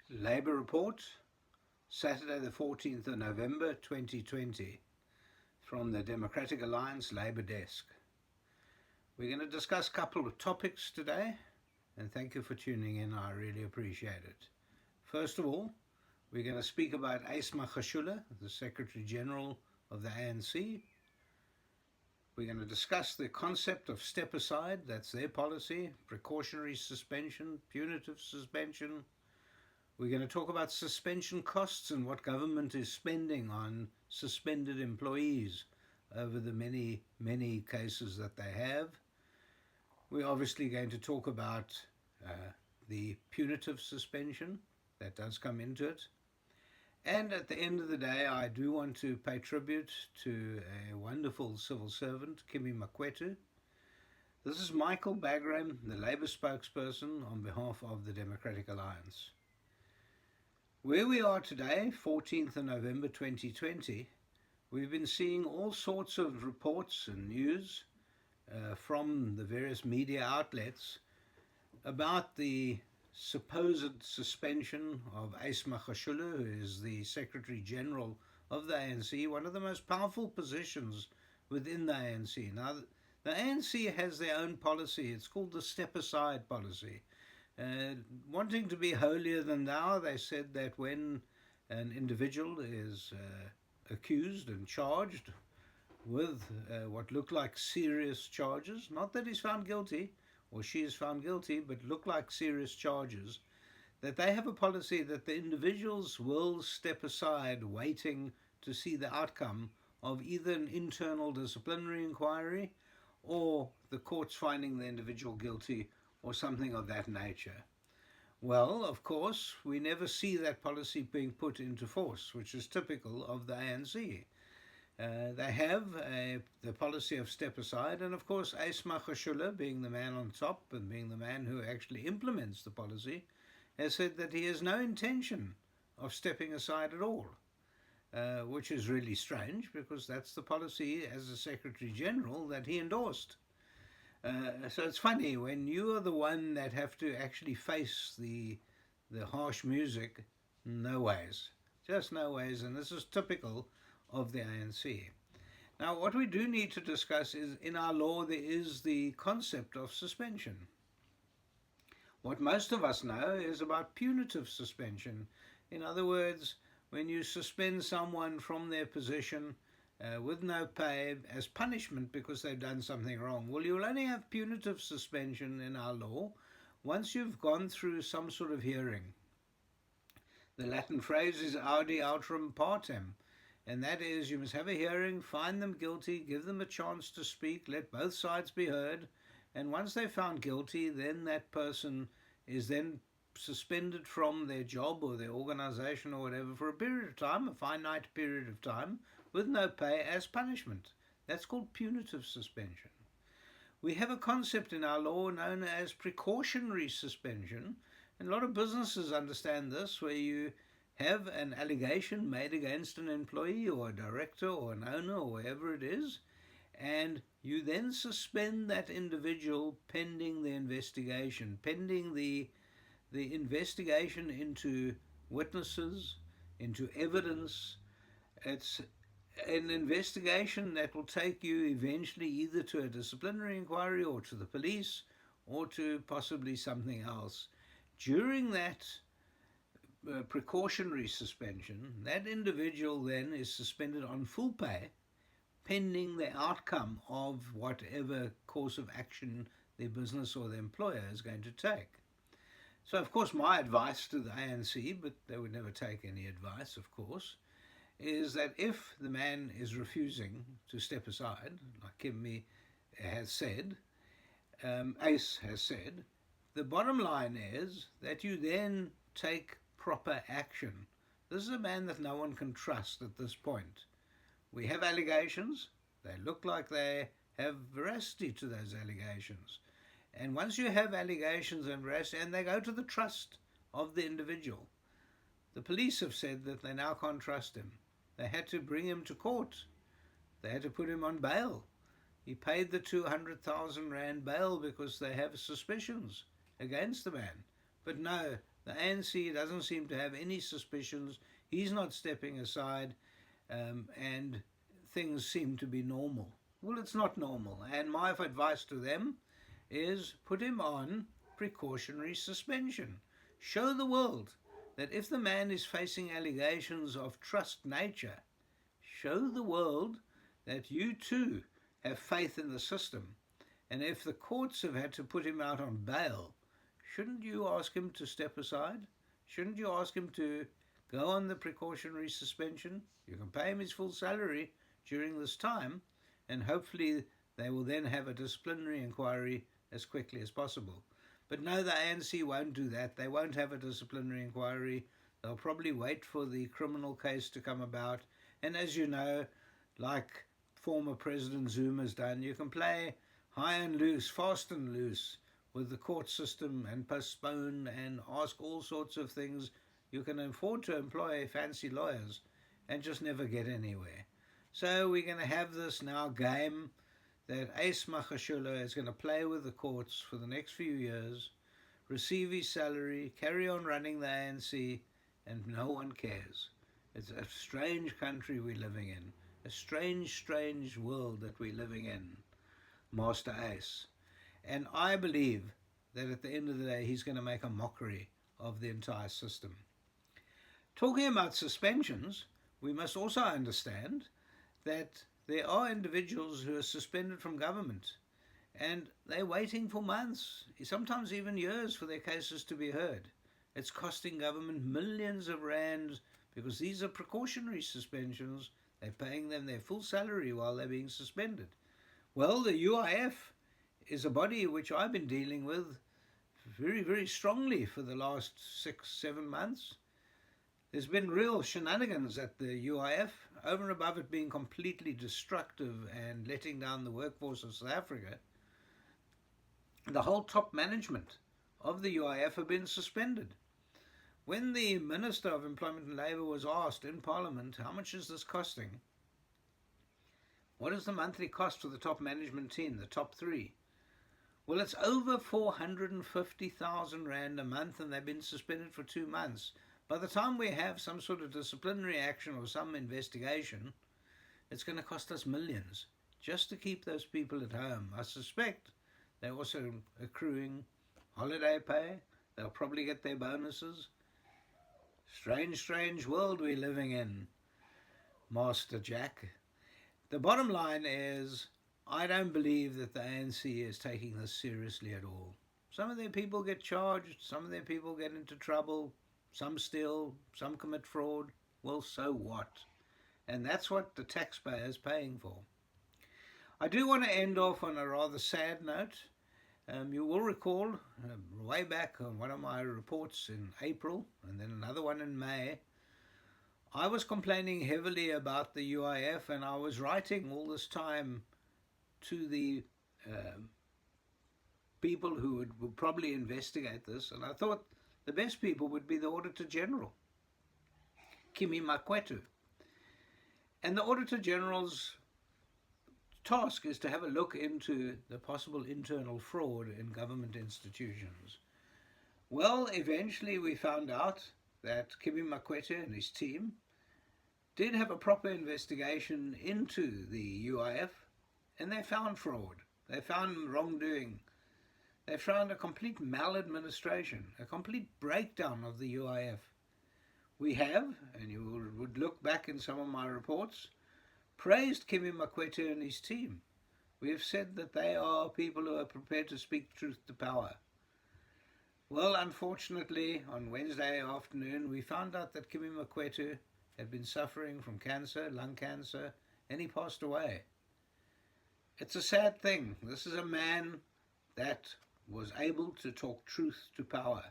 Labour Report, Saturday the 14th of November 2020, from the Democratic Alliance Labour Desk. We're going to discuss a couple of topics today, and thank you for tuning in. I really appreciate it. First of all, we're going to speak about Ace Magashule, the Secretary General of the ANC. We're going to discuss the concept of step aside, that's their policy, precautionary suspension, punitive suspension. We're going to talk about suspension costs and what government is spending on suspended employees over the many, many cases that they have. We're obviously going to talk about the punitive suspension, that does come into it. And at the end of the day, I do want to pay tribute to a wonderful civil servant, Kimi Makwetu. This is Michael Bagram, the Labour spokesperson on behalf of the Democratic Alliance. Where we are today, 14th of November 2020, we've been seeing all sorts of reports and news from the various media outlets about the supposed suspension of Ace Magashule, who is the Secretary General of the ANC, one of the most powerful positions within the ANC. Now, the ANC has their own policy. It's called the step aside policy. Wanting to be holier than thou, they said that when an individual is accused and charged with what look like serious charges, not that he's found guilty or she is found guilty, but look like serious charges, that they have a policy that the individuals will step aside waiting to see the outcome of either an internal disciplinary inquiry or the courts finding the individual guilty or something of that nature. Well, of course, we never see that policy being put into force, which is typical of the ANC. They have the policy of step aside, and of course Ace Magashule, being the man on top and being the man who actually implements the policy, has said that he has no intention of stepping aside at all, which is really strange because that's the policy as a Secretary General that he endorsed. So it's funny when you are the one that have to actually face the harsh music. No ways, just no ways, and this is typical of the ANC. Now, what we do need to discuss is in our law there is the concept of suspension. What most of us know is about punitive suspension. In other words, when you suspend someone from their position with no pay as punishment because they've done something wrong. Well, you'll only have punitive suspension in our law once you've gone through some sort of hearing. The Latin phrase is audi autem partem, and that is you must have a hearing, find them guilty, give them a chance to speak, let both sides be heard, and once they're found guilty, then that person is then suspended from their job or their organization or whatever for a period of time, a finite period of time, with no pay as punishment. That's called punitive suspension. We have a concept in our law known as precautionary suspension, and a lot of businesses understand this, where you have an allegation made against an employee or a director or an owner or whoever it is, and you then suspend that individual pending the investigation, pending the investigation into witnesses, into evidence. It's an investigation that will take you eventually either to a disciplinary inquiry or to the police or to possibly something else. During that precautionary suspension, that individual then is suspended on full pay pending the outcome of whatever course of action their business or their employer is going to take. So, of course, my advice to the ANC, but they would never take any advice, of course, is that if the man is refusing to step aside, like Kimi has said, Ace has said, the bottom line is that you then take proper action. This is a man that no one can trust at this point. We have allegations. They look like they have veracity to those allegations. And once you have allegations and veracity, and they go to the trust of the individual, the police have said that they now can't trust him. They had to bring him to court. They had to put him on bail. He paid the 200,000 rand bail because they have suspicions against the man. But no, The ANC doesn't seem to have any suspicions. He's not stepping aside, and things seem to be normal. Well, it's not normal. And my advice to them is put him on precautionary suspension. Show the world that if the man is facing allegations of trust nature, show the world that you too have faith in the system. And if the courts have had to put him out on bail, shouldn't you ask him to step aside? Shouldn't you ask him to go on the precautionary suspension? You can pay him his full salary during this time, and hopefully they will then have a disciplinary inquiry as quickly as possible. But no, the ANC won't do that. They won't have a disciplinary inquiry. They'll probably wait for the criminal case to come about. And as you know, like former President Zuma's done, you can play high and loose, fast and loose with the court system and postpone and ask all sorts of things. You can afford to employ fancy lawyers and just never get anywhere. So we're going to have this now game that Ace Magashule is going to play with the courts for the next few years, receive his salary, carry on running the ANC, and no one cares. It's a strange country we're living in, a strange, strange world that we're living in, Master Ace. And I believe that at the end of the day, he's going to make a mockery of the entire system. Talking about suspensions, we must also understand that there are individuals who are suspended from government and they're waiting for months, sometimes even years, for their cases to be heard. It's costing government millions of rands because these are precautionary suspensions. They're paying them their full salary while they're being suspended. Well, the UIF is a body which I've been dealing with very, very strongly for the last 6-7 months. There's been real shenanigans at the UIF, over and above it being completely destructive and letting down the workforce of South Africa. The whole top management of the UIF have been suspended. When the Minister of Employment and Labour was asked in Parliament, how much is this costing? What is the monthly cost for the top management team, the top three? Well, it's over 450,000 Rand a month, and they've been suspended for 2 months. By the time we have some sort of disciplinary action or some investigation, it's going to cost us millions just to keep those people at home. I suspect they're also accruing holiday pay. They'll probably get their bonuses. Strange, strange world we're living in, Master Jack. The bottom line is, I don't believe that the ANC is taking this seriously at all. Some of their people get charged, some of their people get into trouble, some steal, some commit fraud. Well, so what? And that's what the taxpayer is paying for. I do want to end off on a rather sad note. You will recall way back on one of my reports in April and then another one in May, I was complaining heavily about the UIF, and I was writing all this time to the people who would probably investigate this, and I thought the best people would be the Auditor General, Kimi Makwetu. And the Auditor General's task is to have a look into the possible internal fraud in government institutions. Well, eventually we found out that Kimi Makwetu and his team did have a proper investigation into the UIF, and they found fraud. They found wrongdoing. They found a complete maladministration, a complete breakdown of the UIF. We have, and you would look back in some of my reports, praised Kimi Makwetu and his team. We have said that they are people who are prepared to speak truth to power. Well, unfortunately, on Wednesday afternoon, we found out that Kimi Makwetu had been suffering from cancer, lung cancer, and he passed away. It's a sad thing. This is a man that was able to talk truth to power.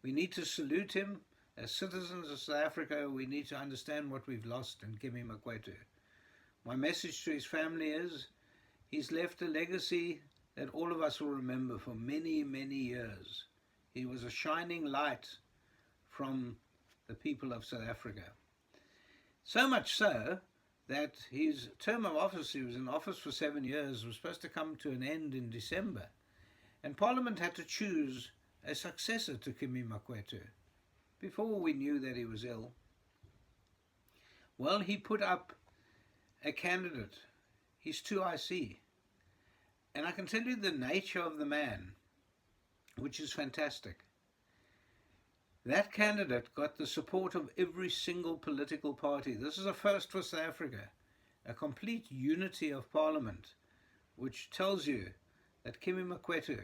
We need to salute him. As citizens of South Africa, we need to understand what we've lost in Kimi Makwetu. My message to his family is, he's left a legacy that all of us will remember for many, many years. He was a shining light from the people of South Africa. So much so that his term of office, he was in office for 7 years, was supposed to come to an end in December. And Parliament had to choose a successor to Kimi Makwetu before we knew that he was ill. Well, he put up a candidate, his 2IC, and I can tell you the nature of the man, which is fantastic. That candidate got the support of every single political party. This is a first for South Africa, a complete unity of parliament, which tells you that Kimi Makwetu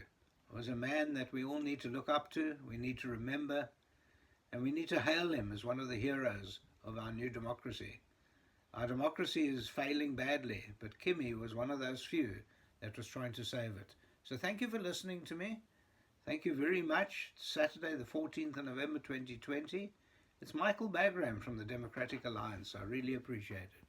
was a man that we all need to look up to, we need to remember, and we need to hail him as one of the heroes of our new democracy. Our democracy is failing badly, but Kimi was one of those few that was trying to save it. So thank you for listening to me. Thank you very much. Saturday the 14th of November 2020. It's Michael Bagram from the Democratic Alliance. I really appreciate it.